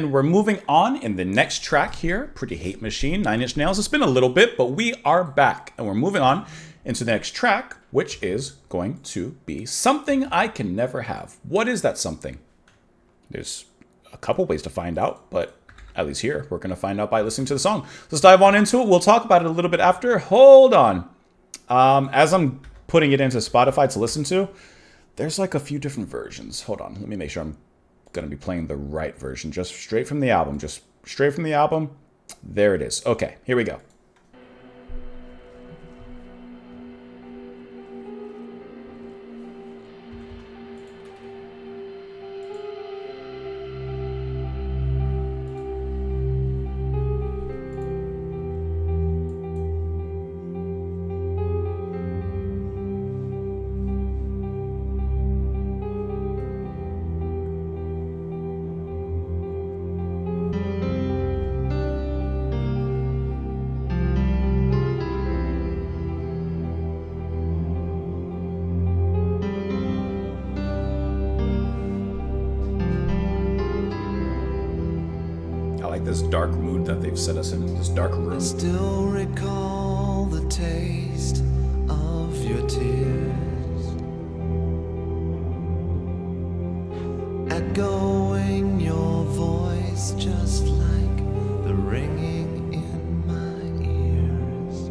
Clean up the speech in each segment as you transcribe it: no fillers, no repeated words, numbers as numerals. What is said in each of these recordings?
And we're moving on in the next track here. Pretty Hate Machine, 9 Inch Nails. It's been a little bit, but we are back. And we're moving on into the next track, which is going to be Something I Can Never Have. What is that something? There's a couple ways to find out, but at least here, we're going to find out by listening to the song. Let's dive on into it. We'll talk about it a little bit after. Hold on. As I'm putting it into Spotify to listen to, there's like a few different versions. Hold on. Let me make sure I'm going to be playing the right version. Just straight from the album. Just straight from the album. There it is. Okay, here we go. This dark mood that they've set us in, this dark room. I still recall the taste of your tears, echoing your voice just like the ringing in my ears.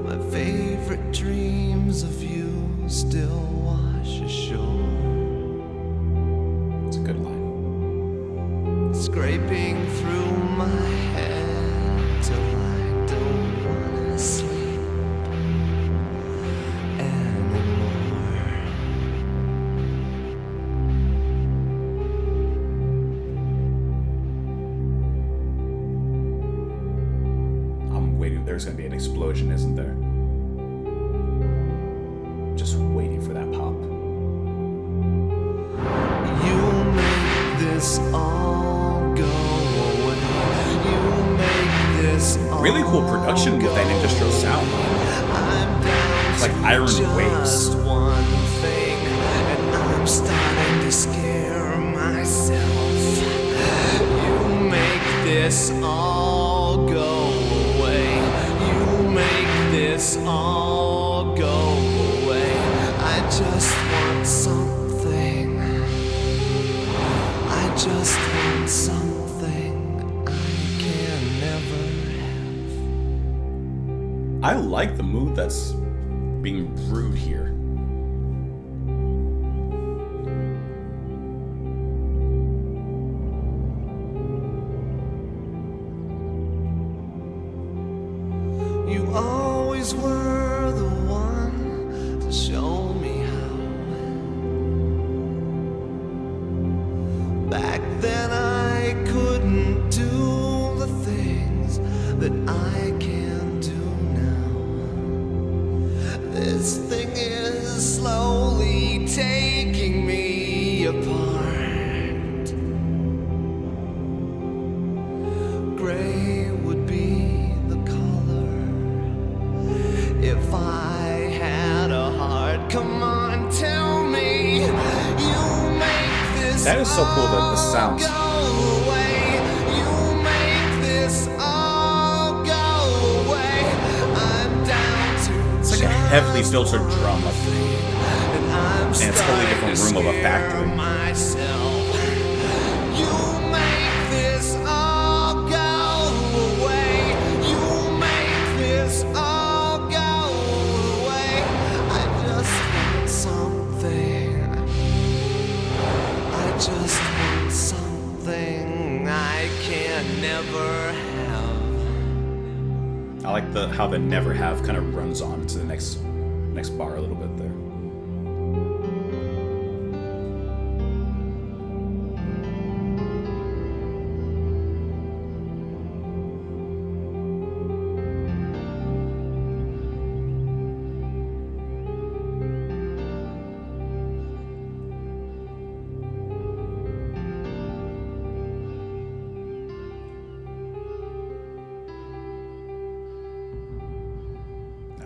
My favorite dreams of you still wash ashore. It's a good line. Scraping through my head till I don't wanna sleep anymore. I'm waiting. There's gonna be an explosion, isn't there? Just waiting for that pop. You make this all go away. You make this all Really cool production with that industrial sound. I'm down It's like to iron just waves. one thing, and I'm starting to scare myself. You make this all go away. You make this all go away. I just want something. I just want something I can never have. I like the mood that's being brewed here. You always were the one to show me how. Back then I couldn't do the things that I can do now. This thing is slowly taking me apart. Gray would be the color if I had a heart. Come on, tell me you make this. That is so cool that the sounds. Go away. You make this all go away. I'm down to It's like a heavily filtered drum. and it's a totally different room of a factory. Myself. You make this all go away. You make this all go away. I just want something. I just want something I can never have. I like how the never have kind of runs on to the next bar a little bit there.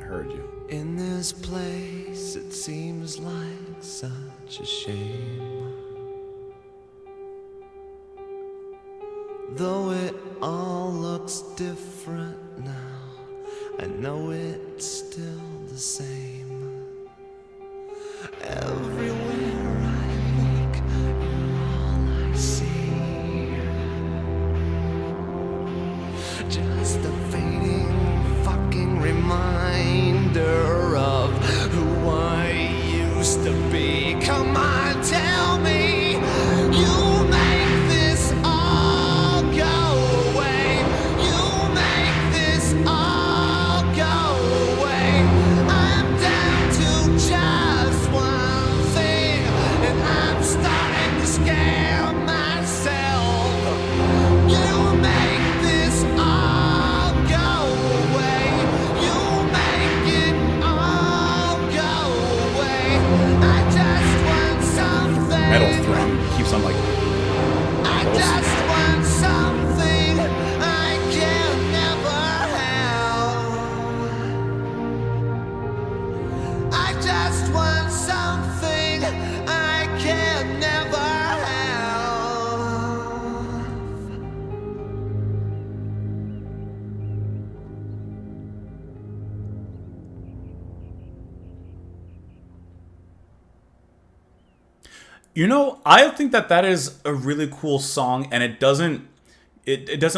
Heard you. In this place, it seems like such a shame. Though it all looks different now, I know it's still the same. Everywhere I look, you're all I see. Just a fading fucking reminder of who I used to be. Come on, tell me you make this all go away. You make this all go away. I'm down to just one thing, and I'm starting to scare myself. You make this all go away. You make it all go away. I just want something. Metal thrum keeps on like. I just want something I can never have. I just want something I can never have. You know, I think that that is a really cool song, and it doesn't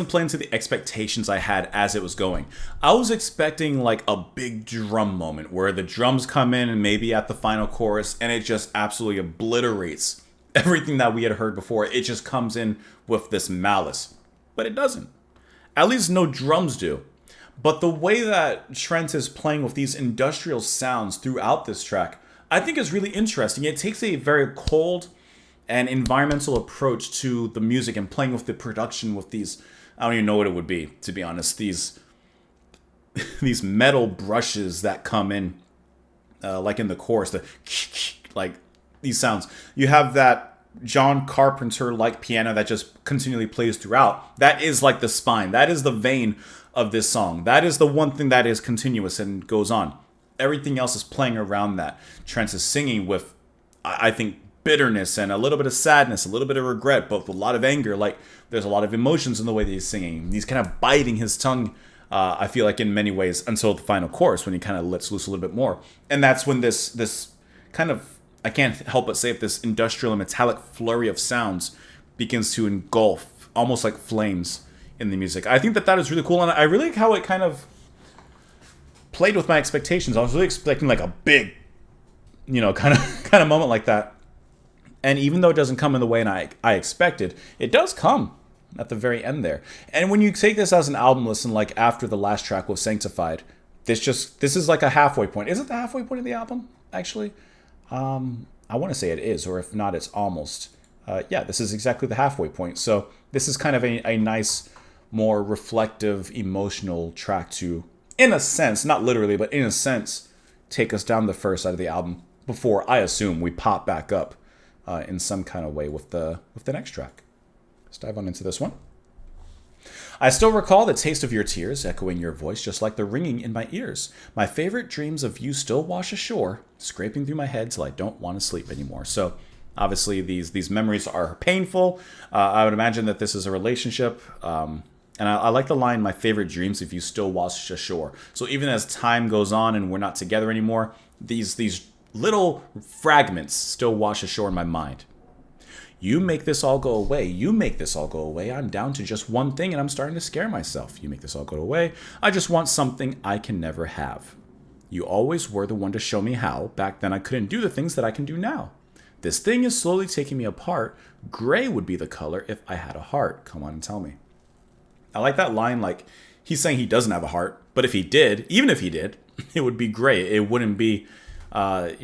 play into the expectations I had as it was going. I was expecting like a big drum moment where the drums come in and maybe at the final chorus and it just absolutely obliterates everything that we had heard before. It just comes in with this malice. But it doesn't. At least no drums do. But the way that Trent is playing with these industrial sounds throughout this track, I think is really interesting. It takes a very cold and environmental approach to the music and playing with the production with these, I don't even know what it would be, to be honest, these metal brushes that come in, like in the chorus, the like these sounds. You have that John Carpenter-like piano that just continually plays throughout. That is like the spine. That is the vein of this song. That is the one thing that is continuous and goes on. Everything else is playing around that. Trent is singing with, I think, bitterness and a little bit of sadness, a little bit of regret, but with a lot of anger. Like, there's a lot of emotions in the way that he's singing. He's kind of biting his tongue, I feel like, in many ways, until the final chorus, when he kind of lets loose a little bit more. And that's when this kind of, I can't help but say it, this industrial and metallic flurry of sounds begins to engulf, almost like flames in the music. I think that that is really cool, and I really like how it kind of played with my expectations. I was really expecting like a big, kind of moment like that. And even though it doesn't come in the way I expected, it does come at the very end there. And when you take this as an album listen, like after the last track was Sanctified, this is like a halfway point. Is it the halfway point of the album, actually? I want to say it is, or if not, it's almost. Yeah, this is exactly the halfway point. So this is kind of a nice, more reflective, emotional track to, in a sense, not literally, but in a sense, take us down the first side of the album before, I assume, we pop back up in some kind of way with the next track. Let's dive on into this one. I still recall the taste of your tears echoing your voice just like the ringing in my ears. My favorite dreams of you still wash ashore, scraping through my head till I don't want to sleep anymore. So obviously these memories are painful. I would imagine that this is a relationship. And I like the line, my favorite dreams of you still wash ashore. So even as time goes on and we're not together anymore, these little fragments still wash ashore in my mind. You make this all go away. You make this all go away. I'm down to just one thing and I'm starting to scare myself. You make this all go away. I just want something I can never have. You always were the one to show me how. Back then I couldn't do the things that I can do now. This thing is slowly taking me apart. Gray would be the color if I had a heart. Come on and tell me. I like that line, like, he's saying he doesn't have a heart, but if he did, even if he did, it would be gray. It wouldn't be, I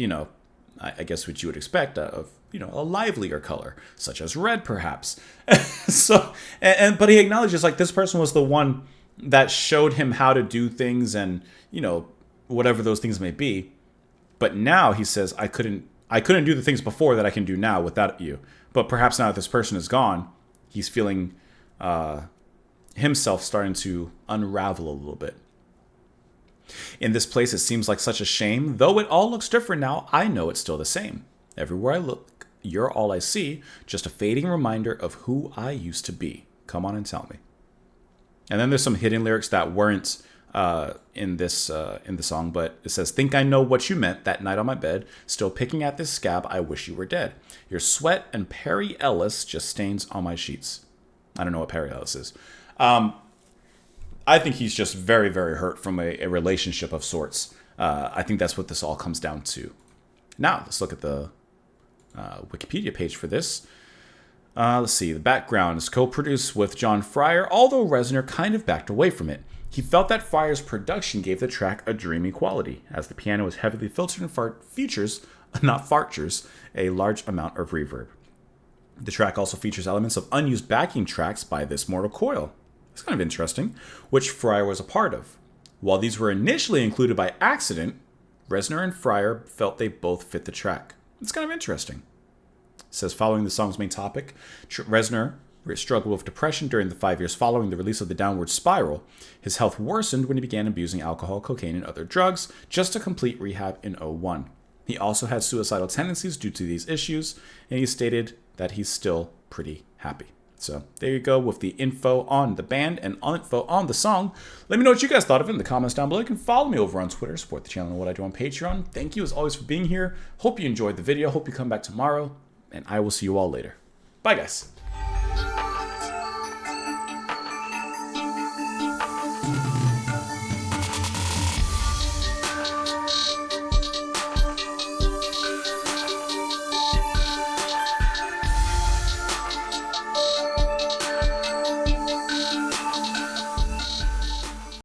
guess what you would expect of, a livelier color, such as red, perhaps. So, but he acknowledges, like, this person was the one that showed him how to do things and, whatever those things may be. But now he says, I couldn't do the things before that I can do now without you. But perhaps now that this person is gone, he's feeling, himself starting to unravel a little bit. In this place, it seems like such a shame. Though it all looks different now, I know it's still the same. Everywhere I look, you're all I see, just a fading reminder of who I used to be. Come on and tell me. And then there's some hidden lyrics that weren't in the song, but it says, think I know what you meant that night on my bed, still picking at this scab, I wish you were dead. Your sweat and Perry Ellis just stains on my sheets. I don't know what Perry Ellis is. I think he's just very, very hurt from a relationship of sorts. I think that's what this all comes down to. Now, let's look at the Wikipedia page for this. Let's see. The background is co-produced with John Fryer, although Reznor kind of backed away from it. He felt that Fryer's production gave the track a dreamy quality, as the piano was heavily filtered and features, not fartures, a large amount of reverb. The track also features elements of unused backing tracks by This Mortal Coil. It's kind of interesting, which Fryer was a part of. While these were initially included by accident, Reznor and Fryer felt they both fit the track. It's kind of interesting. It says, following the song's main topic, Reznor struggled with depression during the 5 years following the release of The Downward Spiral. His health worsened when he began abusing alcohol, cocaine, and other drugs, just to complete rehab in 2001. He also had suicidal tendencies due to these issues, and he stated that he's still pretty happy. So there you go with the info on the band and info on the song. Let me know what you guys thought of it in the comments down below. You can follow me over on Twitter, support the channel and what I do on Patreon. Thank you as always for being here. Hope you enjoyed the video. Hope you come back tomorrow, and I will see you all later. Bye, guys.